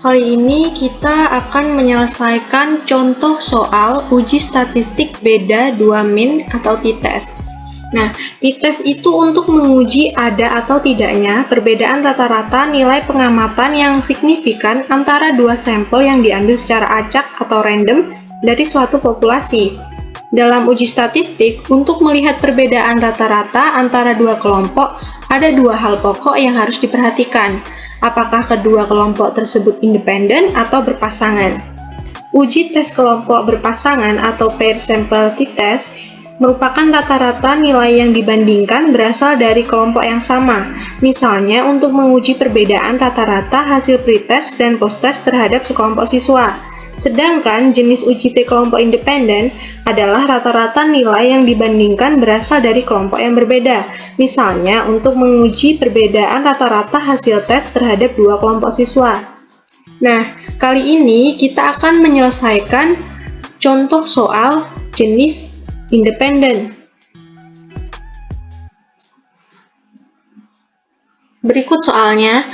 Kali ini kita akan menyelesaikan contoh soal uji statistik beda 2 min atau t-test. Nah, t-test itu untuk menguji ada atau tidaknya perbedaan rata-rata nilai pengamatan yang signifikan antara dua sampel yang diambil secara acak atau random dari suatu populasi. Dalam uji statistik, untuk melihat perbedaan rata-rata antara dua kelompok, ada dua hal pokok yang harus diperhatikan. Apakah kedua kelompok tersebut independen atau berpasangan? Uji tes kelompok berpasangan atau pair sample t-test merupakan rata-rata nilai yang dibandingkan berasal dari kelompok yang sama. Misalnya, untuk menguji perbedaan rata-rata hasil pretest dan posttest terhadap sekelompok siswa. Sedangkan jenis uji T kelompok independen adalah rata-rata nilai yang dibandingkan berasal dari kelompok yang berbeda. Misalnya, untuk menguji perbedaan rata-rata hasil tes terhadap dua kelompok siswa. Nah, kali ini kita akan menyelesaikan contoh soal jenis independen. Berikut soalnya.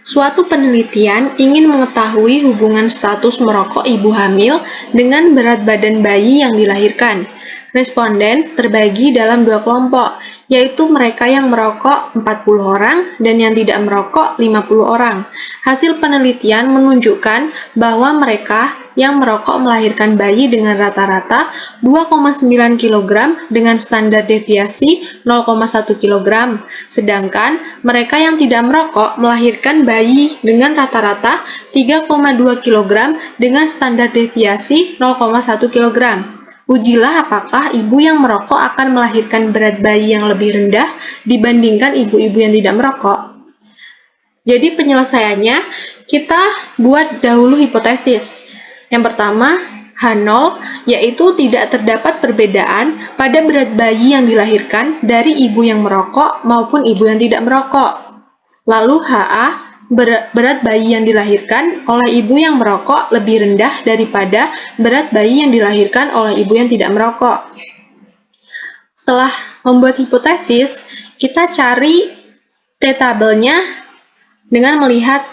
Suatu penelitian ingin mengetahui hubungan status merokok ibu hamil dengan berat badan bayi yang dilahirkan. Responden terbagi dalam dua kelompok, yaitu mereka yang merokok 40 orang dan yang tidak merokok 50 orang. Hasil penelitian menunjukkan bahwa mereka yang merokok melahirkan bayi dengan rata-rata 2,9 kg dengan standar deviasi 0,1 kg, sedangkan mereka yang tidak merokok melahirkan bayi dengan rata-rata 3,2 kg dengan standar deviasi 0,1 kg. Ujilah apakah ibu yang merokok akan melahirkan berat bayi yang lebih rendah dibandingkan ibu-ibu yang tidak merokok. Jadi penyelesaiannya, kita buat dahulu hipotesis. Yang pertama, H0, yaitu tidak terdapat perbedaan pada berat bayi yang dilahirkan dari ibu yang merokok maupun ibu yang tidak merokok. Lalu HA, berat bayi yang dilahirkan oleh ibu yang merokok lebih rendah daripada berat bayi yang dilahirkan oleh ibu yang tidak merokok. Setelah membuat hipotesis, kita cari T-tabelnya dengan melihat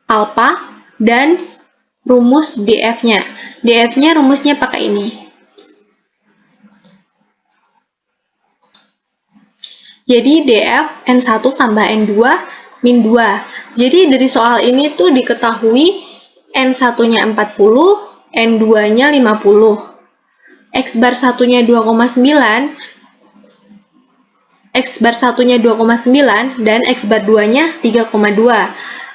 alfa dan rumus DF-nya. DF-nya rumusnya pakai ini. Jadi DF N1 tambah N2 min 2. Jadi dari soal ini tuh diketahui N1-nya 40, N2-nya 50. X bar 1-nya 2,9, X bar 1-nya 2,9 dan X bar 2-nya 3,2.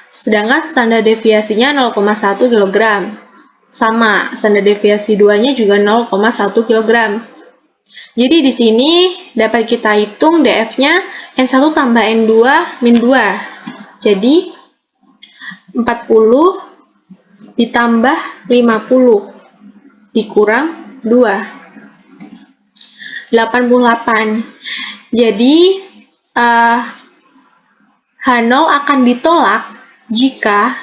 Sedangkan standar deviasinya 0,1 kg. Sama, standar deviasi 2-nya juga 0,1 kg. Jadi di sini dapat kita hitung DF-nya N1 tambah N2 min 2. Jadi 40 ditambah 50 dikurang 2. 88. Jadi H0 akan ditolak jika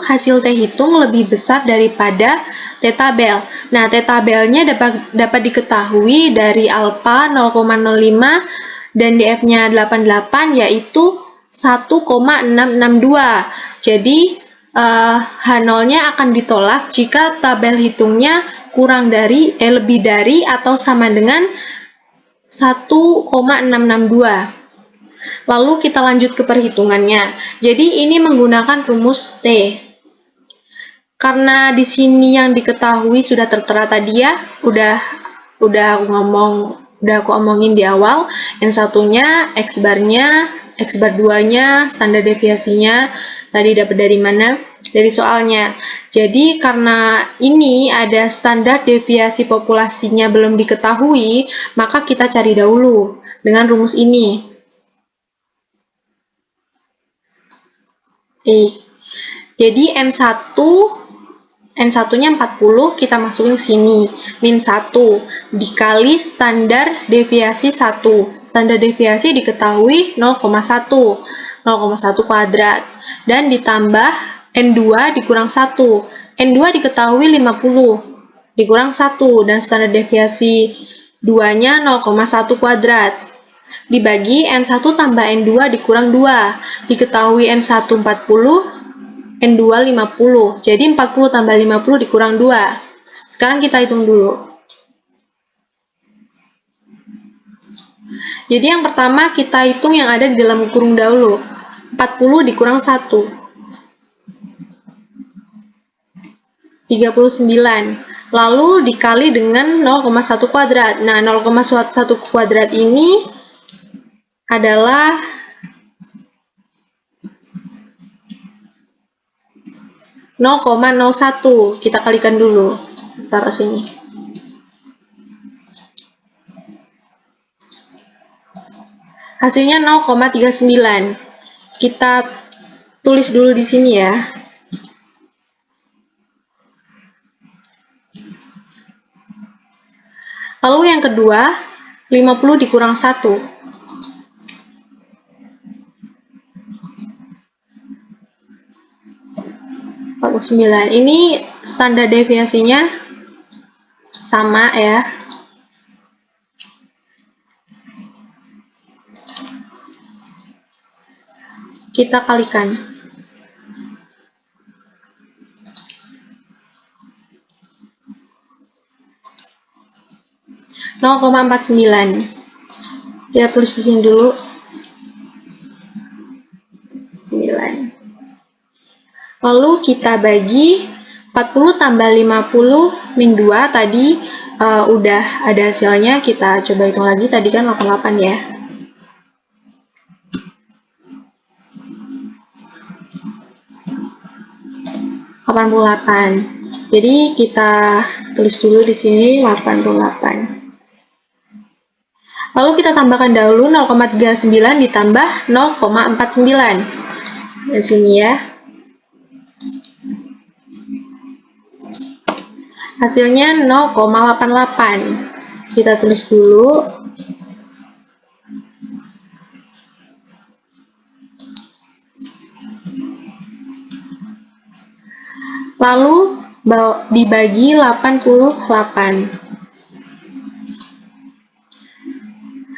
hasil T hitung lebih besar daripada T-tabel. Nah, T-tabelnya dapat diketahui dari alfa 0,05 dan DF-nya 88, yaitu 1,662. Jadi, H0-nya akan ditolak jika tabel hitungnya lebih dari atau sama dengan 1,662. Lalu kita lanjut ke perhitungannya. Jadi ini menggunakan rumus T. Karena di sini yang diketahui sudah tertera tadi ya, udah aku omongin di awal. Yang satunya X barnya, X bar 2-nya, standar deviasinya tadi dapat dari mana? Dari soalnya. Jadi karena ini ada standar deviasi populasinya belum diketahui, maka kita cari dahulu dengan rumus ini. Jadi N1-nya 40, kita masukin ke sini. Min 1 dikali standar deviasi 1. Standar deviasi diketahui 0,1 kuadrat. Dan ditambah N2 dikurang 1. N2 diketahui 50 dikurang 1. Dan standar deviasi 2-nya 0,1 kuadrat. Dibagi N1 tambah N2 dikurang 2. Diketahui N1 40 N2 50. Jadi 40 tambah 50 dikurang 2. Sekarang kita hitung dulu. Jadi yang pertama kita hitung yang ada di dalam kurung dahulu. 40 dikurang 1. 39. Lalu dikali dengan 0,1 kuadrat. Nah, 0,1 kuadrat ini adalah 0,01. Kita kalikan dulu. Taruh sini. Hasilnya 0,39. Kita tulis dulu di sini ya. Lalu yang kedua, 50 dikurang 1. 49. Ini standar deviasinya sama ya. Kita kalikan. 0,49. Kita tulis di sini dulu. 9. Lalu kita bagi 40 tambah 50 min 2 tadi udah ada hasilnya. Kita coba hitung lagi. Tadi kan 88 ya. 88. Jadi kita tulis dulu di sini 88. Lalu kita tambahkan dahulu 0,39 ditambah 0,49. Di sini ya. Hasilnya 0,88. Kita tulis dulu. Lalu dibagi 88.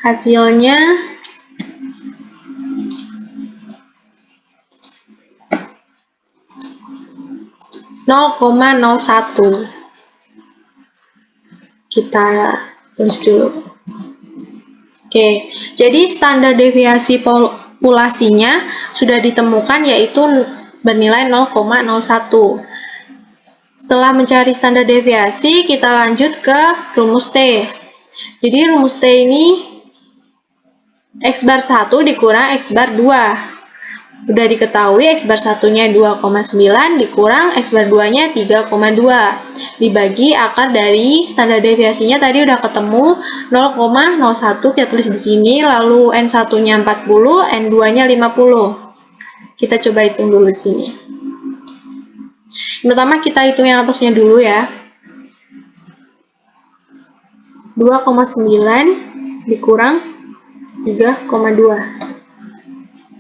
Hasilnya 0,01. Kita tulis dulu. Oke, jadi standar deviasi populasinya sudah ditemukan, yaitu bernilai 0,01. Setelah mencari standar deviasi, kita lanjut ke rumus T. Jadi rumus T ini X bar 1 dikurang X bar 2. Udah diketahui X bar 1-nya 2,9 dikurang X bar 2-nya 3,2. Dibagi akar dari standar deviasinya tadi udah ketemu 0,01, kita tulis di sini, lalu N1-nya 40, N2-nya 50. Kita coba hitung dulu di sini. Pertama kita hitung yang atasnya dulu ya. 2,9 dikurang 3,2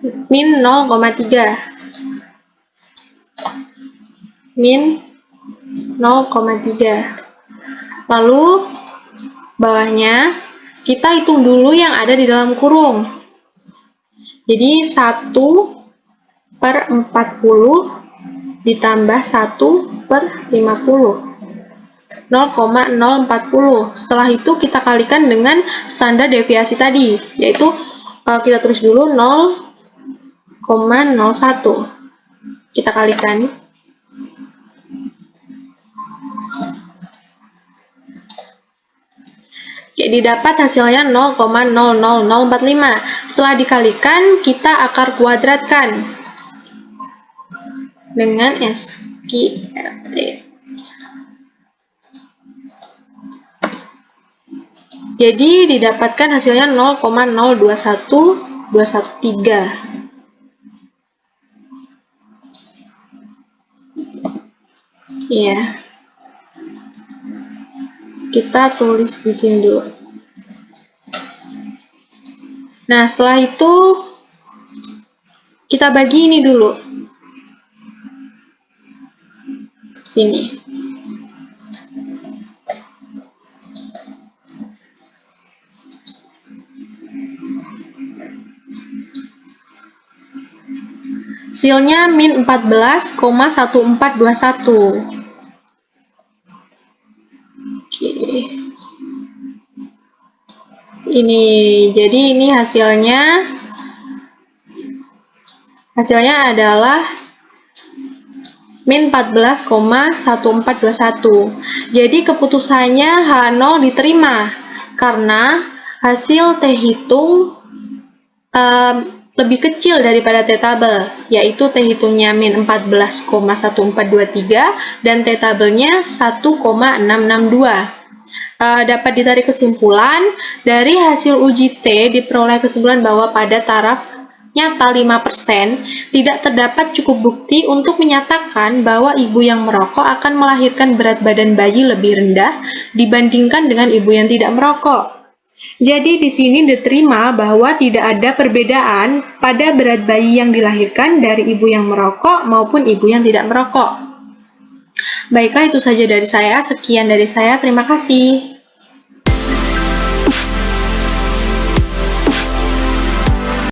min 0,3 min 0,3. Lalu bawahnya kita hitung dulu yang ada di dalam kurung. Jadi 1/40 ditambah 1/50. 0,040. Setelah itu kita kalikan dengan standar deviasi tadi, yaitu kita tulis dulu 0,01. Kita kalikan. Oke, didapat hasilnya 0,00045. Setelah dikalikan, kita akar kuadratkan dengan SQLT. Jadi didapatkan hasilnya 0,021213. Iya. Kita tulis di sini dulu. Nah, setelah itu kita bagi ini dulu. Sini. Hasilnya min 14,1421. Oke. Jadi ini hasilnya adalah min 14,1421. Jadi keputusannya H0 diterima karena hasil T hitung lebih kecil daripada T tabel, yaitu T hitungnya min 14,1423 dan T tabelnya 1,662. Dapat ditarik kesimpulan, dari hasil uji T diperoleh kesimpulan bahwa pada taraf nyata 5% tidak terdapat cukup bukti untuk menyatakan bahwa ibu yang merokok akan melahirkan berat badan bayi lebih rendah dibandingkan dengan ibu yang tidak merokok. Jadi di sini diterima bahwa tidak ada perbedaan pada berat bayi yang dilahirkan dari ibu yang merokok maupun ibu yang tidak merokok. Baiklah, itu saja dari saya. Sekian dari saya. Terima kasih.